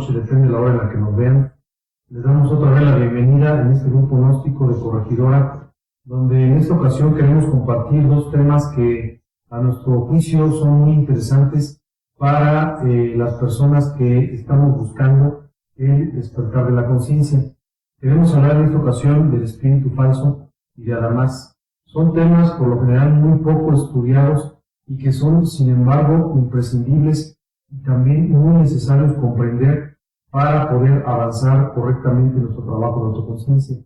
noche, depende de la hora en la que nos vean. Les damos otra vez la bienvenida en este grupo gnóstico de Corregidora, donde en esta ocasión queremos compartir dos temas que a nuestro juicio son muy interesantes para las personas que estamos buscando el despertar de la conciencia. Queremos hablar en esta ocasión del espíritu falso y de Adamás. Son temas por lo general muy poco estudiados y que son, sin embargo, imprescindibles y también muy necesarios comprender para poder avanzar correctamente en nuestro trabajo de autoconciencia.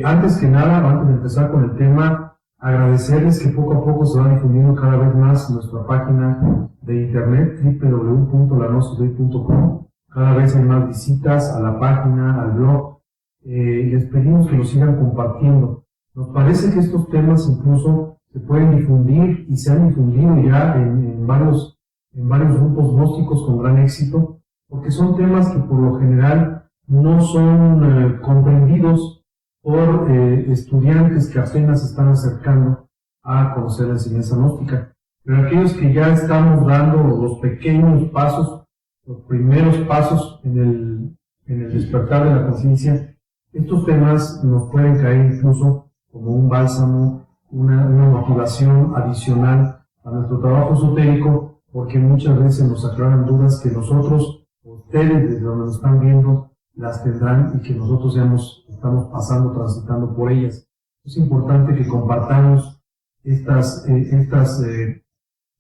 Antes que nada, antes de empezar con el tema, agradecerles que poco a poco se va difundiendo cada vez más nuestra página de internet www.lanosidoy.com. Cada vez hay más visitas a la página, al blog. Les pedimos que lo sigan compartiendo. Nos parece que estos temas incluso se pueden difundir y se han difundido ya en varios grupos gnósticos con gran éxito, porque son temas que por lo general no son comprendidos por estudiantes que apenas se están acercando a conocer la enseñanza gnóstica. Pero aquellos que ya estamos dando los pequeños pasos, los primeros pasos en el despertar de la conciencia, estos temas nos pueden caer incluso como un bálsamo, una motivación adicional a nuestro trabajo esotérico, porque muchas veces nos aclaran dudas que nosotros, ustedes desde donde nos están viendo, las tendrán y que nosotros ya estamos pasando, transitando por ellas. Es importante que compartamos estas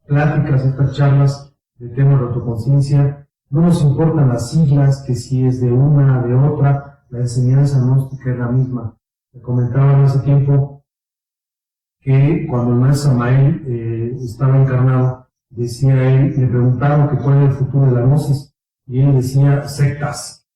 pláticas, estas charlas de temas de autoconciencia. No nos importan las siglas, que si es de una, de otra, la enseñanza gnóstica es la misma. Me comentaban hace tiempo que cuando el maestro Samael estaba encarnado, decía él, le preguntaron que cuál era el futuro de la gnosis, y él decía sectas.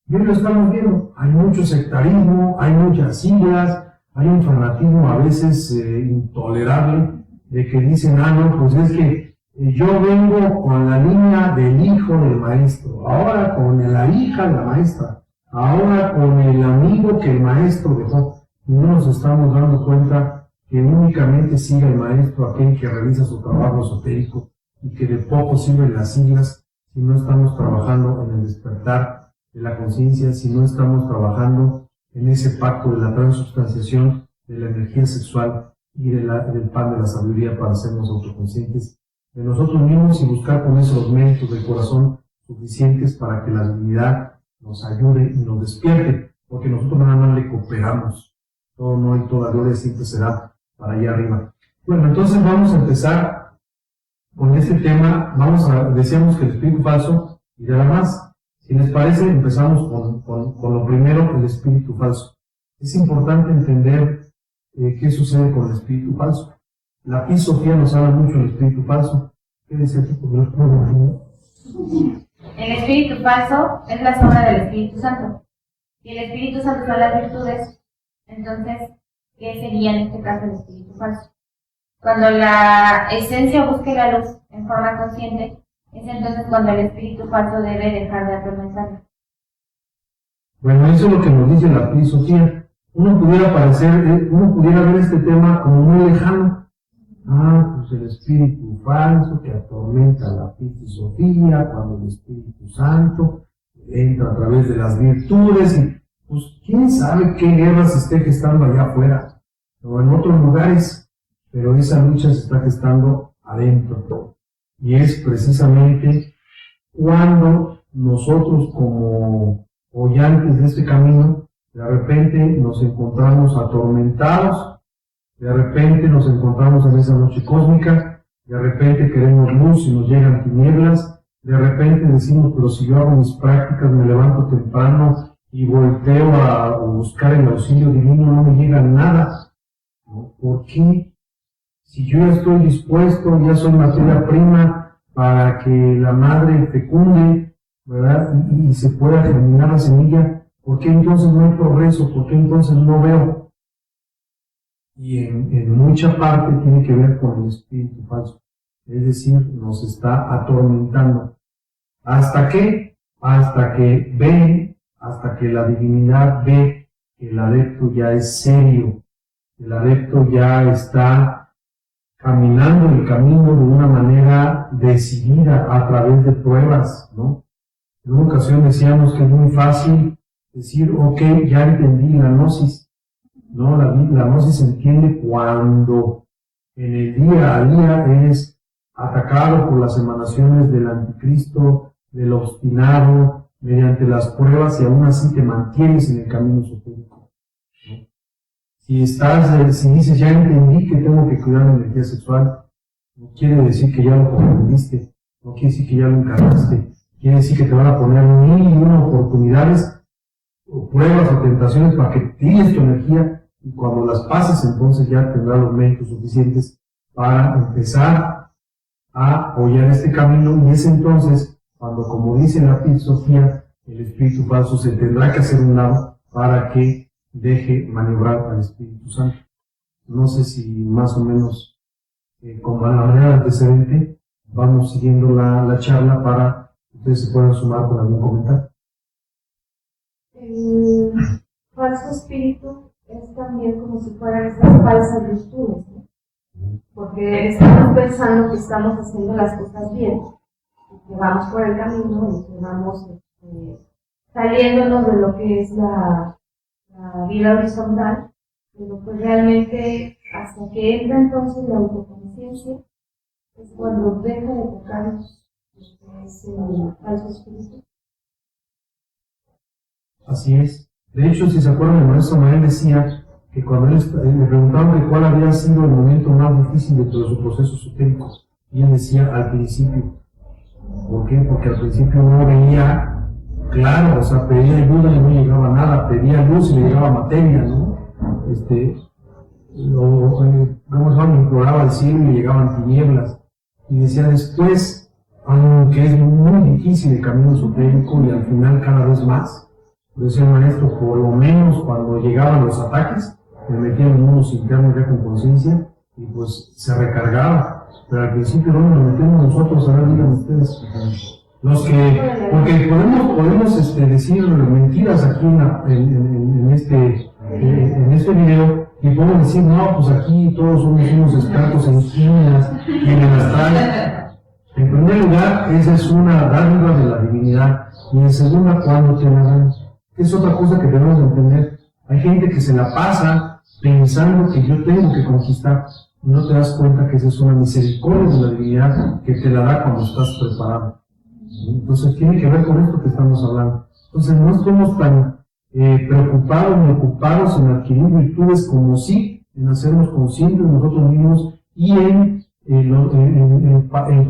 Bien, lo estamos viendo, hay mucho sectarismo, hay muchas siglas, hay un fanatismo a veces intolerable, de que dicen, no, pues es que yo vengo con la línea del hijo del maestro, ahora con la hija de la maestra, ahora con el amigo que el maestro dejó. Y no nos estamos dando cuenta que únicamente sigue el maestro aquel que realiza su trabajo esotérico y que de poco sirven las siglas si no estamos trabajando en el despertar de la conciencia, si no estamos trabajando en ese pacto de la transubstanciación de la energía sexual y del pan de la sabiduría para hacernos autoconscientes de nosotros mismos y buscar con eso los méritos del corazón suficientes para que la divinidad nos ayude y nos despierte, porque nosotros nada más le cooperamos. Todo no y toda gloria siempre será para allá arriba. Bueno, entonces vamos a empezar con este tema. Decíamos que el espíritu falso y nada más. Si les parece, empezamos con lo primero, el espíritu falso. Es importante entender qué sucede con el espíritu falso. La filosofía nos habla mucho del espíritu falso. ¿Qué dice aquí? El espíritu falso es la sombra del Espíritu Santo. Y el Espíritu Santo son las virtudes. Entonces, ¿qué sería en este caso el espíritu falso? Cuando la esencia busque la luz en forma consciente, es entonces cuando el espíritu falso debe dejar de atormentarlo. Bueno, eso es lo que nos dice la filosofía. Uno pudiera ver este tema como muy lejano. Pues el espíritu falso que atormenta la filosofía, cuando el Espíritu Santo entra a través de las virtudes, y pues quién sabe qué guerras esté gestando allá afuera, o en otros lugares, pero esa lucha se está gestando adentro. Y es precisamente cuando nosotros como oyentes de este camino, de repente nos encontramos atormentados, de repente nos encontramos en esa noche cósmica, de repente queremos luz y nos llegan tinieblas, de repente decimos, pero si yo hago mis prácticas, me levanto temprano y volteo a buscar el auxilio divino, no me llega nada. ¿No? ¿Por qué? Si yo ya estoy dispuesto, ya soy materia prima para que la madre fecunde, ¿verdad? Y se pueda germinar la semilla, ¿por qué entonces no hay progreso? ¿Por qué entonces no veo? Y en mucha parte tiene que ver con el espíritu falso. Es decir, nos está atormentando. ¿Hasta qué? Hasta que la divinidad ve que el adepto ya es serio, el adepto ya está caminando el camino de una manera decidida a través de pruebas, ¿no? En una ocasión decíamos que es muy fácil decir, ok, ya entendí la gnosis. No, la gnosis se entiende cuando en el día a día eres atacado por las emanaciones del anticristo, del obstinado, mediante las pruebas, y aún así te mantienes en el camino esotérico. ¿No? Si dices, ya entendí que tengo que cuidar la energía sexual, no quiere decir que ya lo comprendiste, no quiere decir que ya lo encarnaste, quiere decir que te van a poner 1001 oportunidades, o pruebas o tentaciones para que tires tu energía, y cuando las pases, entonces ya tendrás los méritos suficientes para empezar a apoyar este camino, y es entonces cuando, como dice la filosofía, el espíritu falso se tendrá que hacer un lado para que deje maniobrar al Espíritu Santo. No sé si más o menos, como a la manera de antecedente, vamos siguiendo la charla para que ustedes se puedan sumar con algún comentario. El falso espíritu es también como si fueran esas falsas virtudes, ¿no? Porque estamos pensando que estamos haciendo las cosas bien, que vamos por el camino y que vamos saliéndonos de lo que es la vida horizontal, pero pues realmente hasta que entra entonces la autoconciencia es cuando deja de tocarnos lo que es el falso espíritu. Así es. De hecho, si se acuerdan, el maestro Mael decía que cuando le preguntaban de cuál había sido el momento más difícil dentro de su proceso esotérico, y él decía al principio. ¿Por qué? Porque al principio no veía claro, o sea, pedía ayuda y no llegaba nada, pedía luz y le llegaba materia, ¿no? Imploraba al cielo y le llegaban tinieblas. Y decía después, aunque es muy difícil el camino esotérico y al final cada vez más, decía el maestro, por lo menos cuando llegaban los ataques, me metía en mundos internos ya con conciencia y pues se recargaba. Pero al principio, ¿dónde nos metemos nosotros? A ver, digan ustedes. Los que, porque podemos decir mentiras aquí en este video, y podemos decir, no, pues aquí todos somos unos expertos en químicas y en el astral. En primer lugar, esa es una dádiva de la divinidad, y en segunda, cuando te la dan. Es otra cosa que debemos entender. Hay gente que se la pasa pensando que yo tengo que conquistar, y no te das cuenta que esa es una misericordia de la divinidad que te la da cuando estás preparado. Entonces tiene que ver con esto que estamos hablando. Entonces no estamos tan preocupados ni ocupados en adquirir virtudes como sí en hacernos conscientes de nosotros mismos y en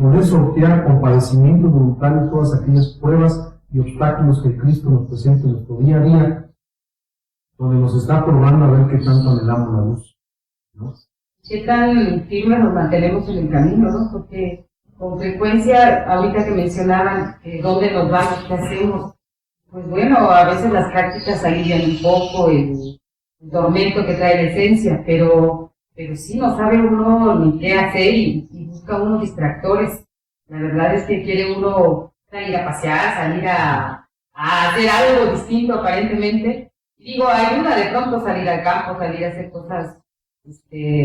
poder sortear con padecimientos voluntarios todas aquellas pruebas y obstáculos que Cristo nos presenta en nuestro día a día, donde nos está probando a ver qué tanto anhelamos la luz, ¿no? ¿Qué tan firmes nos mantenemos en el camino, no? Porque con frecuencia, ahorita que mencionaban dónde nos vamos, qué hacemos, pues bueno, a veces las prácticas alivian un poco el tormento que trae la esencia, pero sí no sabe uno ni qué hacer y busca unos distractores. La verdad es que quiere uno salir a pasear, salir a hacer algo distinto aparentemente. Digo, ayuda de pronto salir al campo, salir a hacer cosas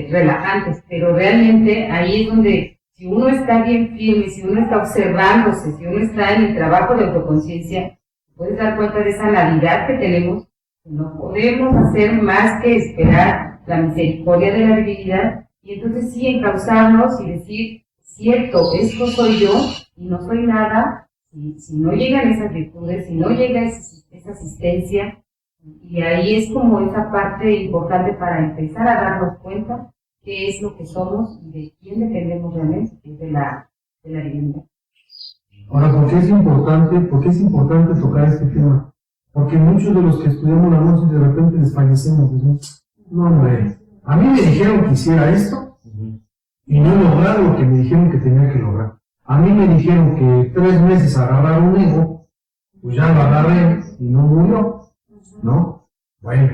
relajantes, pero realmente ahí es donde, si uno está bien firme, si uno está observándose, si uno está en el trabajo de autoconciencia, puedes dar cuenta de esa Navidad que tenemos. No podemos hacer más que esperar la misericordia de la divinidad y entonces sí encauzarnos y decir, cierto, esto soy yo y no soy nada, si no llegan esas virtudes, si no llega esa asistencia. Y ahí es como esa parte importante para empezar a darnos cuenta qué es lo que somos y de quién dependemos realmente, que es de la divinidad. Ahora, ¿por qué es importante tocar este tema? Porque muchos de los que estudiamos la gnosis de repente desfallecemos. No, hombre, a mí me dijeron que hiciera esto y no he logrado lo que me dijeron que tenía que lograr. A mí me dijeron que 3 meses agarrar un ego, pues ya lo agarré y no murió. ¿No? Bueno,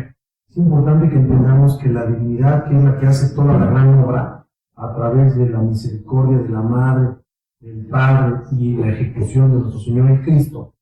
es importante que entendamos que la divinidad, que es la que hace toda la gran obra, a través de la misericordia de la Madre, del Padre y la ejecución de nuestro Señor en Cristo,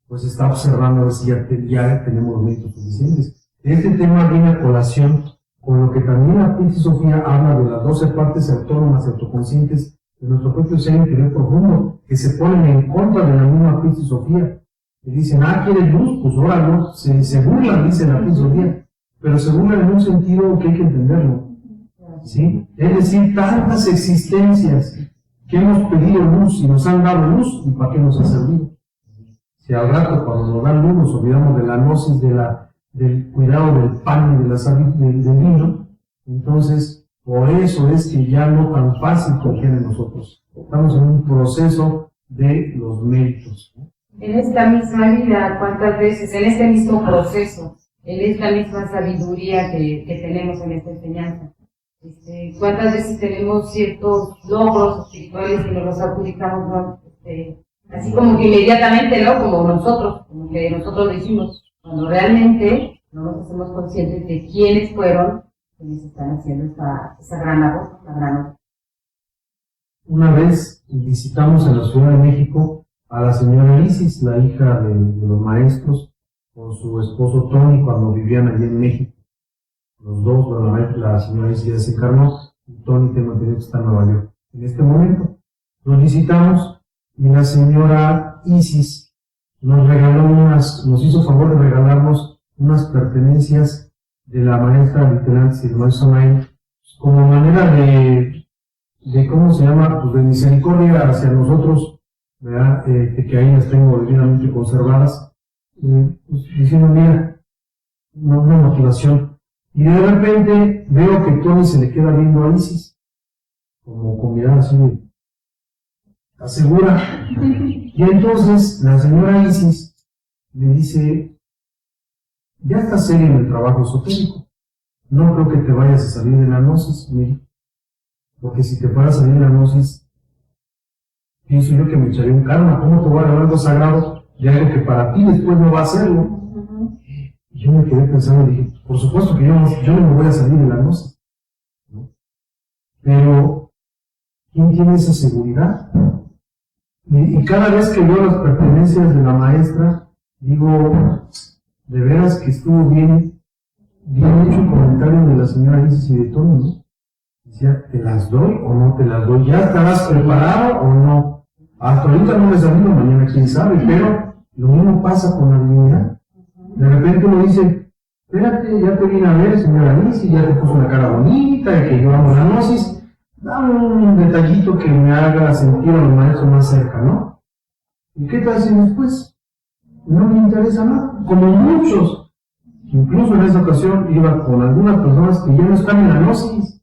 pues está observando a ver si ya tenemos los méritos suficientes. Este tema viene a colación con lo que también la filosofía habla de las 12 partes autónomas y autoconscientes de nuestro propio ser interior profundo, que se ponen en contra de la misma filosofía, que dicen, ¿quieres luz? Pues ahora no, se burlan, dice la filosofía, pero se burlan en un sentido que hay que entenderlo, ¿sí? Es decir, tantas existencias que hemos pedido luz y nos han dado luz, ¿y para qué nos ha servido? Si al rato cuando nos dan luz nos olvidamos de la gnosis, del cuidado del pan y del vino, entonces por eso es que ya no tan fácil confiar en nosotros. Estamos en un proceso de los méritos. En esta misma vida, ¿cuántas veces, en este mismo proceso, en esta misma sabiduría que tenemos en esta enseñanza, cuántas veces tenemos ciertos logros espirituales que nos los adjudicamos, ¿no? Así como que inmediatamente, ¿no? Como que nosotros lo hicimos, cuando realmente no nos hacemos conscientes de quiénes fueron quienes están haciendo esa gran labor, la gran obra. Una vez visitamos en la Ciudad de México a la señora Isis, la hija de los maestros, con su esposo Tony, cuando vivían allí en México. Los dos, bueno, la señora Isis ya se encarnó, y Tony tengo entendido que está en Nueva York. En este momento los visitamos y la señora Isis nos hizo favor de regalarnos unas pertenencias de la maestra literal Silvia Samain, como manera de ¿cómo se llama? Pues de misericordia hacia nosotros, ¿verdad? Que ahí las tengo debidamente conservadas, pues diciendo, mira, una motivación. Y de repente veo que Tony se le queda viendo a Isis, como con mirada así de asegura. Y entonces la señora Isis le dice, ya estás serio en el trabajo esotérico, no creo que te vayas a salir de la gnosis, mira, porque si te fueras a salir de la gnosis, pienso yo que me echaría un karma. ¿Cómo te voy a regalar algo sagrado de algo que para ti después no va a hacerlo? Y yo me quedé pensando y dije, por supuesto que yo no me voy a salir de la gnosis, ¿no? Pero ¿quién tiene esa seguridad? Y cada vez que veo las pertenencias de la maestra, digo, de veras que estuvo bien hecho el comentario de la señora Isis y de Tony, ¿no? Decía, ¿te las doy o no te las doy? ¿Ya estarás preparado o no? Hasta ahorita no me salido, mañana quién sabe, pero lo mismo pasa con la divinidad. De repente uno dice, espérate, ya te vine a ver, señora Isis, ya te puso una cara bonita, y que llevamos la gnosis, dame un detallito que me haga sentir a los maestros más cerca, ¿no? ¿Y qué tal si después? No me interesa nada, como muchos. Incluso en esa ocasión iba con algunas personas que ya no están en la gnosis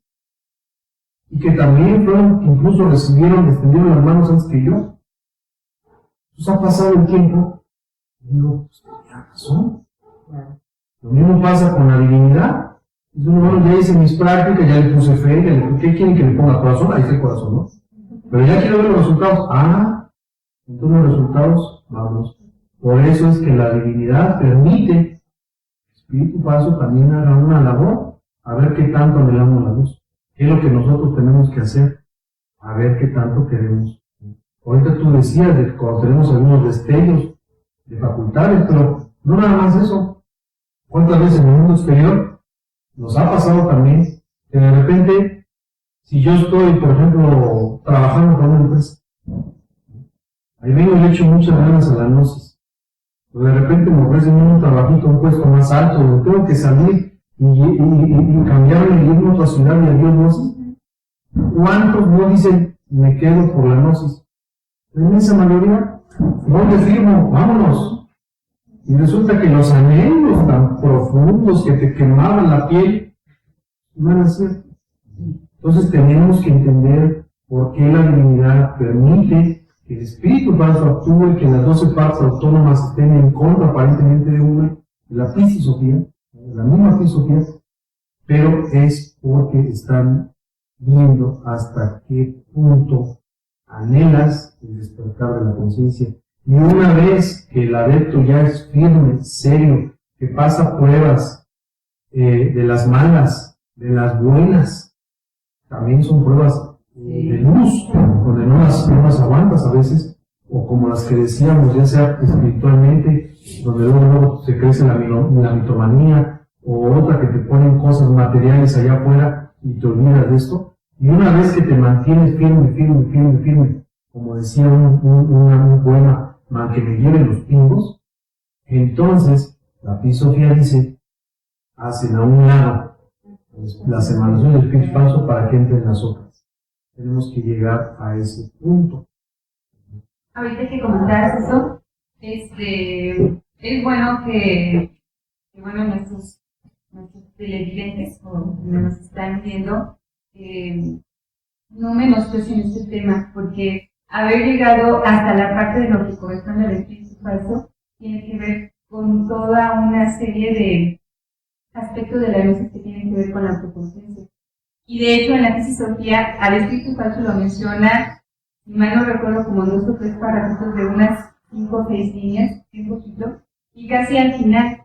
y que también incluso extendieron las manos antes que yo. Entonces ha pasado el tiempo y digo, pues ya pasó. Lo mismo pasa con la divinidad. Dice uno, bueno, ya hice mis prácticas, ya le puse fe, ¿qué quieren que le ponga corazón? Ahí está el corazón, ¿no? Pero ya quiero ver los resultados. Entonces los resultados, vamos. Por eso es que la divinidad permite que el Espíritu Paso también haga una labor, a ver qué tanto anhelamos la luz. ¿Qué es lo que nosotros tenemos que hacer? A ver qué tanto queremos. Ahorita tú decías de que cuando tenemos algunos destellos de facultades, pero no nada más eso. ¿Cuántas veces en el mundo exterior nos ha pasado también que de repente, si yo estoy, por ejemplo, trabajando con una empresa, ahí vengo y le echo muchas ganas a la gnosis, pero de repente me ofrecen un trabajito, un puesto más alto, donde tengo que salir y cambiarme y irme a otra ciudad y adiós gnosis. ¿Cuántos no dicen, me quedo por la gnosis? En esa mayoría, ¿dónde firmo? Vámonos. Y resulta que los anhelos tan profundos que te quemaban la piel no eran ciertos. Entonces tenemos que entender por qué la divinidad permite que el Espíritu Paso actúe y que las 12 partes autónomas estén en contra aparentemente de una, de la filosofía, la misma filosofía, pero es porque están viendo hasta qué punto anhelas el despertar de la conciencia. Y una vez que el adepto ya es firme, serio, que pasa pruebas de las malas, de las buenas, también son pruebas de luz, donde no las aguantas a veces, o como las que decíamos, ya sea espiritualmente, donde luego se crece la mitomanía, o otra que te ponen cosas materiales allá afuera y te olvidas de esto. Y una vez que te mantienes firme, como decía un poema, mal que me lleven los pingos, entonces la filosofía dice, hacen a un lado las emanaciones del Espíritu Santo para que entren las otras. Tenemos que llegar a ese punto. Ahorita que comentaras eso, es bueno que bueno, nuestros televidentes o que nos están viendo, no menosprecien este tema, porque haber llegado hasta la parte de lo que corresponde al espíritu falso tiene que ver con toda una serie de aspectos de la luz que tienen que ver con la autoconciencia. Y de hecho, en la Fisiología, al espíritu falso lo menciona, si mal no recuerdo, como 2 o 3 párrafos de unas 5 o 6 líneas, un poquito, y casi al final.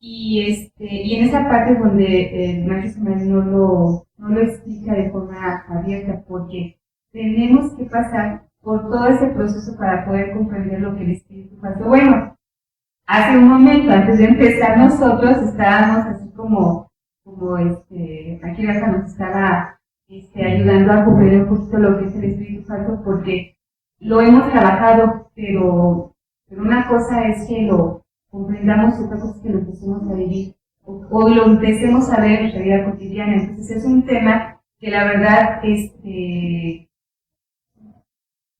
Y en esa parte es donde el maestro Samuel no lo explica de forma abierta, porque tenemos que pasar por todo ese proceso para poder comprender lo que el espíritu falso. Bueno, hace un momento, antes de empezar, nosotros estábamos así como aquí Rafa nos estaba ayudando a comprender un poquito lo que es el espíritu falso, porque lo hemos trabajado, pero una cosa es que lo comprendamos y otra cosa es que lo empecemos a vivir o lo empecemos a ver en nuestra vida cotidiana. Entonces es un tema que la verdad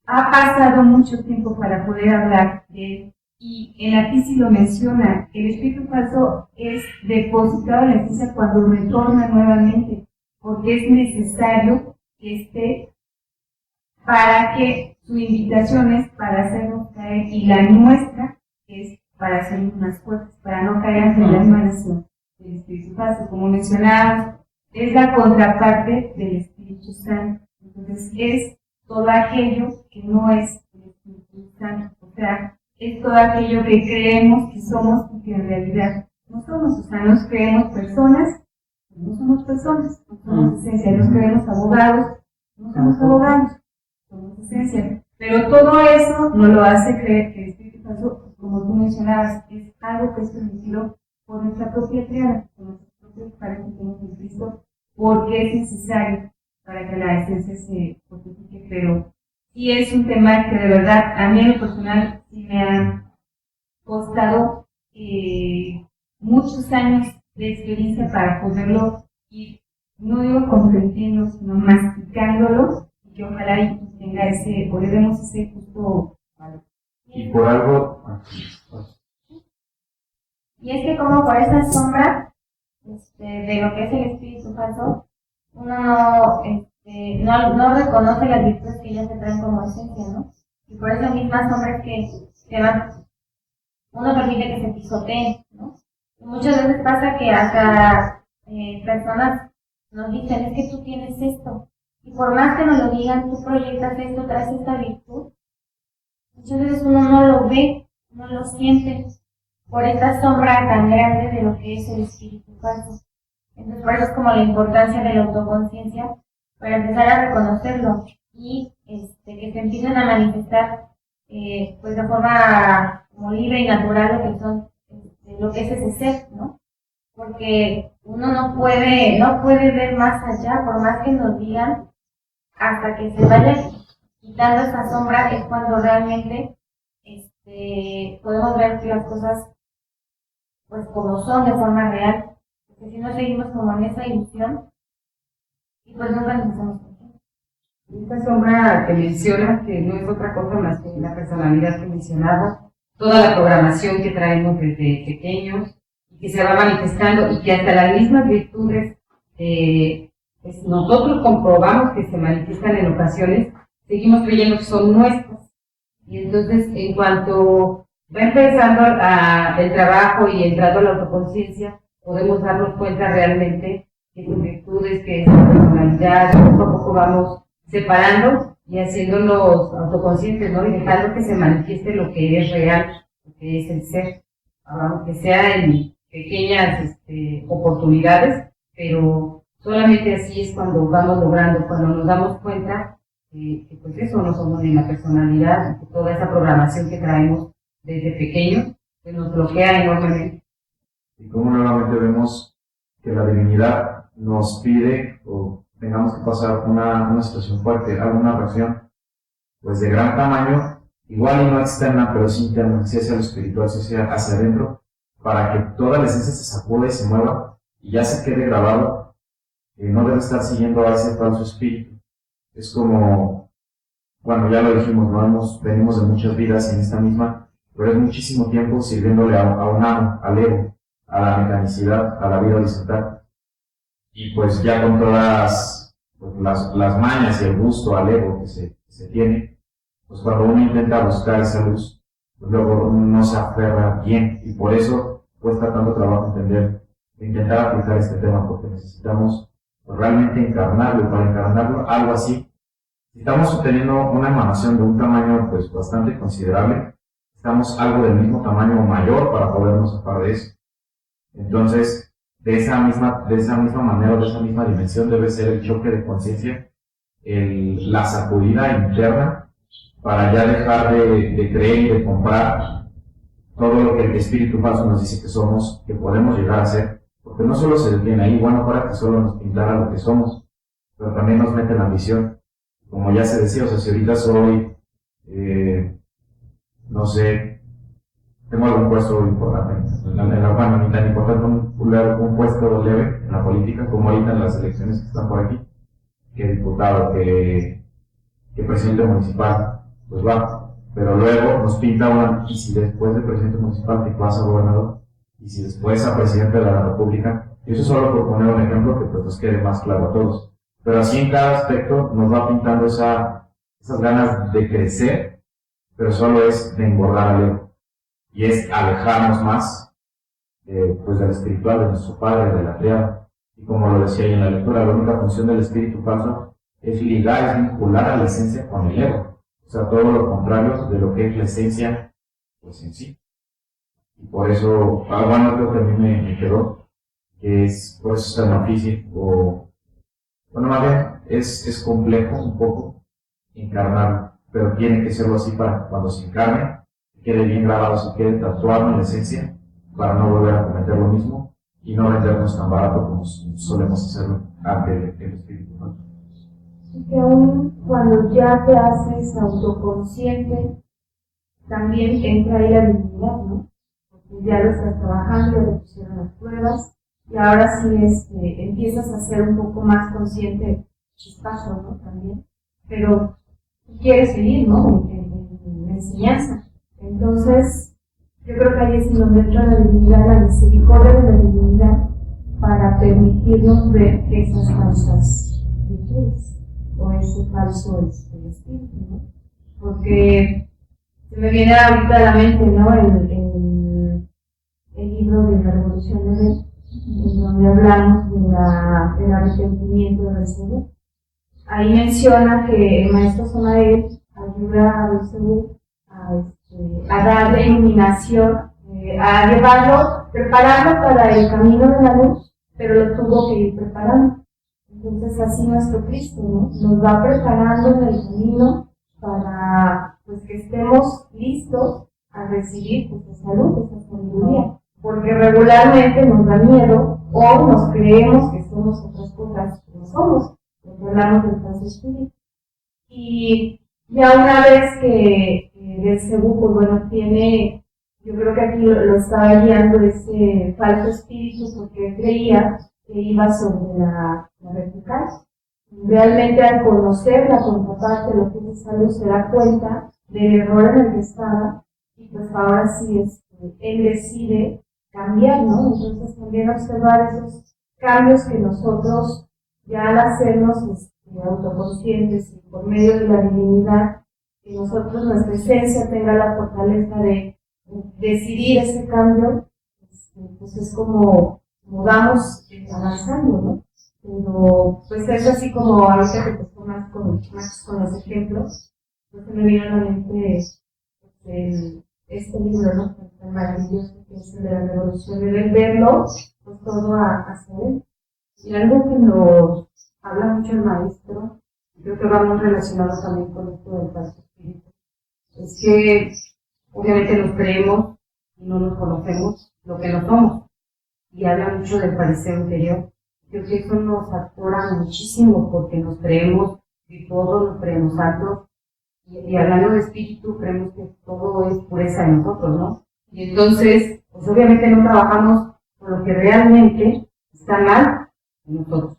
ha pasado mucho tiempo para poder hablar de él. Y en la Fisi lo menciona, el espíritu falso es depositado en la Fisi cuando retorna nuevamente, porque es necesario que esté para que su invitación es para hacernos caer, y la nuestra es para hacernos más fuertes, para no caer ante la emanación del Espíritu Falso. Como mencionábamos, es la contraparte del Espíritu Santo. Entonces es todo aquello que no es el Espíritu Santo. O sea, es todo aquello que creemos que somos y que en realidad no somos. O sea, nos creemos personas, no somos personas, no somos esencia. Nos creemos abogados, no somos abogados, somos esencia. Pero todo eso nos lo hace creer que el Espíritu Santo, como tú mencionabas, es algo que es permitido por nuestra propia triada, por nuestros propios padres que tenemos en Cristo, porque es necesario para que la esencia se fortifique. Pero sí es un tema que de verdad a mí en lo personal sí me ha costado muchos años de experiencia para poderlo ir, no digo comprendiendo, sino masticándolo, y que ojalá y tenga ese, o le demos ese justo valor. Y por algo. Y es que como por esa sombra de lo que es el espíritu falso, uno no reconoce las virtudes que ellas se traen como esencia, ¿no? Y por esa misma sombra es que uno permite que se pisoteen, ¿no? Y muchas veces pasa que hasta personas nos dicen, es que tú tienes esto, y por más que nos lo digan, tú proyectas esto, traes esta virtud. Muchas veces uno no lo ve, no lo siente, por esta sombra tan grande de lo que es el espíritu falso. Entonces, por eso es como la importancia de la autoconciencia, para empezar a reconocerlo y que se empiecen a manifestar pues de forma como libre y natural lo que son lo que es ese ser, ¿no? Porque uno no puede ver más allá, por más que nos digan, hasta que se vaya quitando esa sombra es cuando realmente podemos ver las cosas pues como son de forma real, porque si no seguimos como en esa ilusión y pues nunca nos hacemos conscientes. Esta sombra que menciona, que no es otra cosa más que la personalidad que mencionaba, toda la programación que traemos desde pequeños y que se va manifestando, y que hasta las mismas virtudes pues nosotros comprobamos que se manifiestan en ocasiones, seguimos creyendo que son nuestras. Y entonces, en cuanto va empezando el trabajo y entrando a la autoconciencia, podemos darnos cuenta realmente que sus virtudes, que esa personalidad, poco a poco vamos separando y haciéndonos autoconscientes, ¿no? Y dejando que se manifieste lo que es real, lo que es el ser, aunque sea en pequeñas oportunidades, pero solamente así es cuando vamos logrando, cuando nos damos cuenta que pues eso no somos ni la personalidad, que toda esa programación que traemos desde pequeños pues nos bloquea enormemente. Y como nuevamente vemos que la divinidad nos pide o tengamos que pasar una situación fuerte, alguna reacción, pues de gran tamaño, igual y no externa, pero sí interna, si hacia lo espiritual, si hacia adentro, para que toda la esencia se sacude y se mueva, y ya se quede grabado, que no debe estar siguiendo a ese falso espíritu. Es como, bueno, ya lo dijimos, ¿no? Venimos de muchas vidas en esta misma, pero es muchísimo tiempo sirviéndole a un amo, al ego, a la mecanicidad, a la vida horizontal. Y pues ya con todas pues, las mañas y el gusto al ego que se tiene, pues cuando uno intenta buscar esa luz, pues luego uno no se aferra bien. Y por eso cuesta tanto trabajo intentar aplicar este tema, porque necesitamos pues, realmente encarnarlo. Y para encarnarlo, algo así, si estamos obteniendo una emanación de un tamaño pues bastante considerable, estamos algo del mismo tamaño o mayor para podernos zafar de eso. Entonces, de esa misma manera, de esa misma dimensión, debe ser el choque de conciencia, la sacudida interna, para ya dejar de creer y de comprar todo lo que el espíritu falso nos dice que somos, que podemos llegar a ser. Porque no solo se detiene ahí, bueno, para que solo nos pintara lo que somos, pero también nos mete la ambición. Como ya se decía, o sea, si ahorita soy, no sé, tengo algún puesto importante, bueno, ni tan importante un puesto leve en la política, como ahorita en las elecciones que están por aquí, que diputado, que presidente municipal, pues va, pero luego nos pinta y si después de presidente municipal te pasa a gobernador, y si después a presidente de la república, y eso solo por poner un ejemplo que pues nos quede más claro a todos, pero así en cada aspecto nos va pintando esas ganas de crecer, pero solo es de engordar al ego. Y es alejarnos más pues del espiritual, de nuestro Padre, de la tierra. Y como lo decía ahí en la lectura, la única función del espíritu falso es ligar, es vincular a la esencia con el ego. O sea, todo lo contrario de lo que es la esencia pues en sí. Y por eso, bueno, creo que a mí me quedó, que es, por eso es tan difícil, bueno, más bien, es complejo un poco encarnarlo, pero tiene que serlo así para que cuando se encarne, quede bien grabado, se quede tatuado en la esencia, para no volver a cometer lo mismo y no vendernos tan barato como solemos hacerlo ante el espíritu, ¿no? Y que aún cuando ya te haces autoconsciente, también entra ahí la divinidad, ¿no? Porque ya lo estás trabajando, ya te pusieron las pruebas, y ahora sí empiezas a ser un poco más consciente, chispazo, ¿no? También, pero tú quieres seguir, ¿no? En la enseñanza. Entonces, yo creo que ahí es donde entra la divinidad, la misericordia de la divinidad, para permitirnos ver esas falsas virtudes o ese falso espíritu, ¿no? Porque se me viene ahorita a la mente, ¿no? El libro de la Revolución de Rey, en donde hablamos del arrepentimiento de Belcebú. Ahí menciona que el maestro Samael ayuda a Belcebú a darle iluminación, a llevarlo, prepararlo para el camino de la luz, pero lo tuvo que ir preparando. Entonces así nuestro Cristo, ¿no? Nos va preparando en el camino para pues, que estemos listos a recibir pues, esa luz, esa sabiduría, porque regularmente nos da miedo o nos creemos que somos otras cosas que no somos, porque hablamos del falso espíritu. Y ya una vez que Belcebú, pues bueno, tiene, yo creo que aquí lo estaba guiando ese falso espíritu porque él creía que iba sobre la vertical. Realmente al conocer la contraparte, lo que es esa luz, se da cuenta del error en el que estaba y pues ahora sí él decide cambiar, ¿no? Entonces también observar esos cambios que nosotros ya al hacernos autoconscientes y por medio de la divinidad, que nosotros, nuestra esencia tenga la fortaleza de decidir ese cambio, pues es como vamos avanzando, ¿no? Pero pues es así como ahorita que te pongas con los ejemplos, pues se me vino a la mente este libro, ¿no? Tan maravilloso que es el de la Revolución, de verlo, pues todo hacia él. Y algo que nos habla mucho el maestro, creo que va muy relacionado también con esto del falso espíritu, es que obviamente nos creemos y no nos conocemos lo que no somos. Y habla mucho del parecer interior. creo que eso nos atora muchísimo porque nos creemos virtuosos, nos creemos santos, y hablando de espíritu, creemos que todo es pureza en nosotros, ¿no? Y entonces, pues obviamente no trabajamos con lo que realmente está mal en nosotros.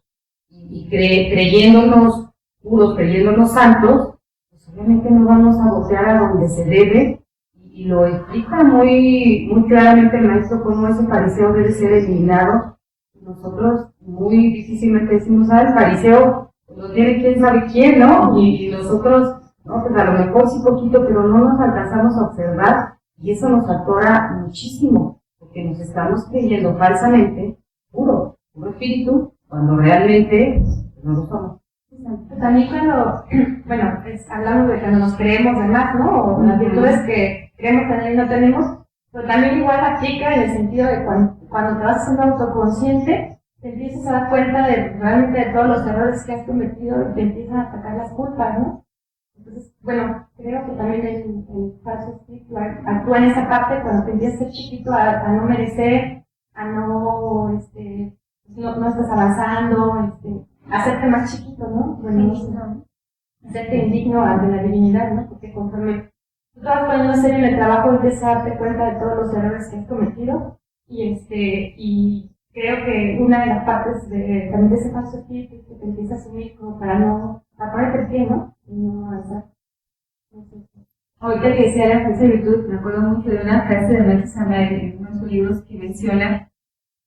Y creyéndonos puros, creyéndonos santos, pues obviamente no vamos a voltear a donde se debe, y lo explica muy claramente el maestro cómo ese fariseo debe ser eliminado. Nosotros muy difícilmente decimos, el fariseo lo tiene quién sabe quién, ¿no? Y nosotros, no, pues a lo mejor sí poquito, pero no nos alcanzamos a observar, y eso nos atora muchísimo, porque nos estamos creyendo falsamente puro espíritu, cuando realmente no lo somos. También cuando, bueno, hablamos de cuando nos creemos de más, ¿no? O las virtudes que creemos tener y no tenemos, pero también igual aplica en el sentido de cuando te vas haciendo autoconsciente, te empiezas a dar cuenta de realmente de todos los errores que has cometido y te empiezan a sacar las culpas, ¿no? Entonces, bueno, creo que también el falso espíritu actúa en esa parte cuando te empiezas a ser chiquito, a no merecer, a no estás avanzando, hacerte más chiquito, ¿no? Bueno, hacerte indigno ante la divinidad, ¿no? Porque conforme tú te vas poniendo serio en el trabajo, empiezas a darte cuenta de todos los errores que has cometido, y creo que una de las partes también de ese falso espíritu es que te empiezas a asumir como para ponerte el pie, ¿no? Y no avanzar. Ahorita que decía la fuerza de virtud, me acuerdo mucho de una frase de Maestro Samael en uno de sus libros que menciona,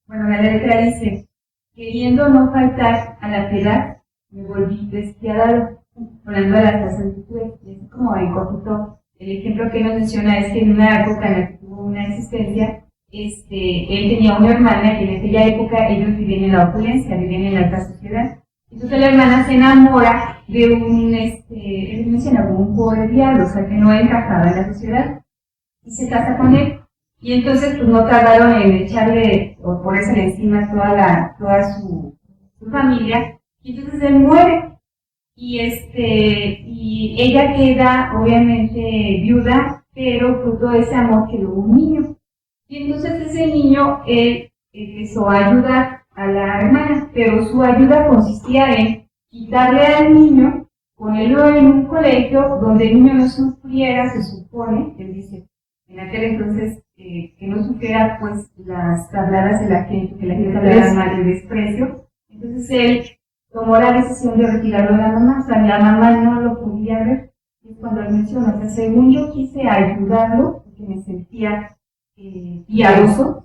bueno, la letra dice: queriendo no faltar a la piedad, me volví despiadado, hablando de las virtudes. Y es como en cortito, el ejemplo que nos menciona es que en una época en la que tuvo una existencia, él tenía una hermana, y en aquella época ellos vivían en la opulencia, vivían en la alta sociedad. Entonces la hermana se enamora de él menciona como un pobre diablo, o sea que no encajaba en la sociedad, y se casa con él. Y entonces pues no tardaron en echarle o ponerse encima toda su familia, y entonces él muere, y ella queda obviamente viuda, pero fruto de ese amor quedó un niño. Y entonces ese niño empezó a ayudar a la hermana, pero su ayuda consistía en quitarle al niño, ponerlo en un colegio donde el niño no sufriera, se supone, él dice, en aquel entonces, que no sufriera pues las tabladas de la gente, que la gente hablara mal, el desprecio. Entonces él tomó la decisión de retirarlo de la mamá, o sea, la mamá no lo podía ver. Y cuando él menciona, o sea, según yo quise ayudarlo, porque me sentía piadoso,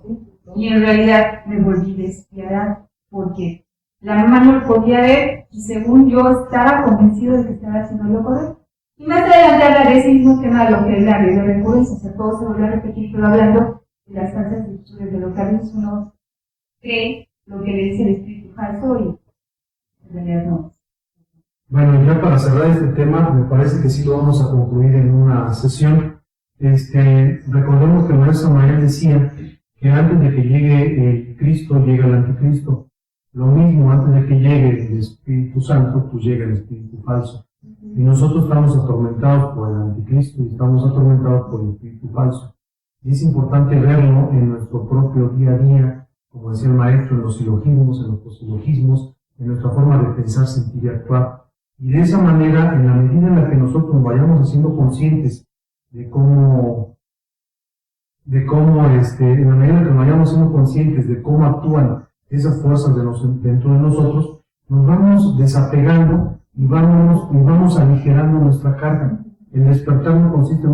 y en realidad me volví despiadada, porque la mamá no lo podía ver, y según yo estaba convencido de que estaba haciendo lo correcto. Y más adelante hablaré de ese mismo tema de lo que es la recurrencia, o sea, todo se vuelve a repetir, pero hablando de las falsas virtudes, de lo que a veces uno cree, lo que le dice el espíritu falso, y en realidad no. Bueno, ya para cerrar este tema, me parece que sí lo vamos a concluir en una sesión. Recordemos que el maestro Samael decía que antes de que llegue el Cristo, llega el anticristo. Lo mismo, antes de que llegue el Espíritu Santo, pues llega el Espíritu falso. Y nosotros estamos atormentados por el anticristo y estamos atormentados por el Espíritu falso. Y es importante verlo en nuestro propio día a día, como decía el maestro, en los silogismos, en los posilogismos, en nuestra forma de pensar, sentir y actuar. Y de esa manera, en la medida en la que nosotros vayamos haciendo conscientes de cómo en la medida en que vayamos siendo conscientes de cómo actúan esas fuerzas dentro de nosotros, nos vamos desapegando y vamos aligerando nuestra carga. El despertar no consiste en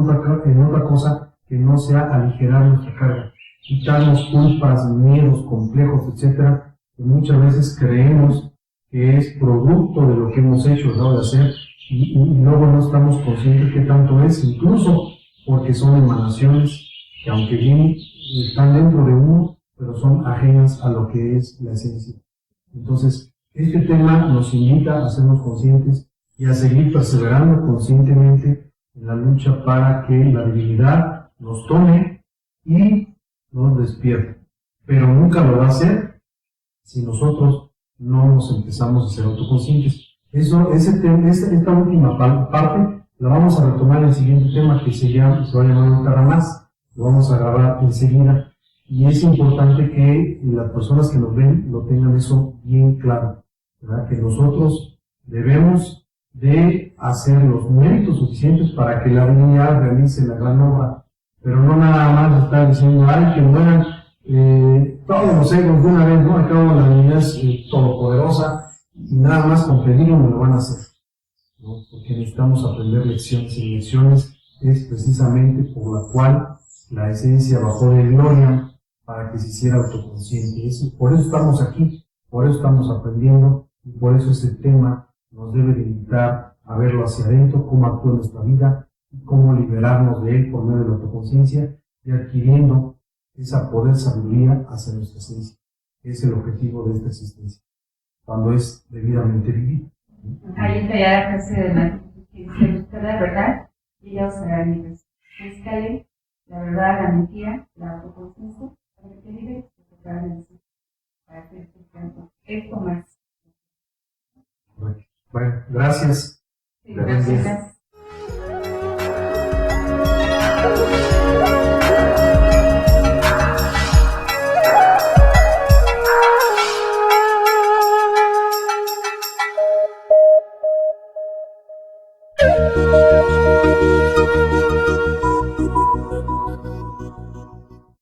otra cosa que no sea aligerar nuestra carga, quitarnos culpas, miedos, complejos, etcétera, que muchas veces creemos que es producto de lo que hemos hecho, dejado de hacer, y luego no estamos conscientes qué tanto es, incluso porque son emanaciones que aunque bien están dentro de uno, pero son ajenas a lo que es la esencia. Entonces, este tema nos invita a hacernos conscientes y a seguir perseverando conscientemente en la lucha para que la divinidad nos tome y nos despierte. Pero nunca lo va a hacer si nosotros no nos empezamos a ser autoconscientes. Esta última parte la vamos a retomar en el siguiente tema que se va a llamar un Taramás. Lo vamos a grabar enseguida. Y es importante que las personas que nos ven lo tengan eso bien claro, ¿verdad? Que nosotros debemos de hacer los méritos suficientes para que la divinidad realice la gran obra, pero no nada más estar diciendo, ay, que mueran todos los egos de una vez, ¿no? Al cabo la divinidad es todopoderosa y nada más con pedirlo me lo van a hacer, ¿no? Porque necesitamos aprender lecciones, y lecciones es precisamente por la cual la esencia bajó de gloria para que se hiciera autoconsciente. Por eso estamos aquí, por eso estamos aprendiendo y por eso ese tema nos debe de invitar a verlo hacia adentro, cómo actúa nuestra vida y cómo liberarnos de él por medio de la autoconciencia y adquiriendo esa poder sabiduría hacia nuestra esencia. Es el objetivo de esta existencia, cuando es debidamente vivida. Ahí está ya la frase de Maestro, que dice, buscar la verdad y ella os hará libres. Búscale la verdad, la mentira, la autoconciencia, para que te libres y te puedas vencer. Para que esto más. Bueno, gracias. Sí, gracias.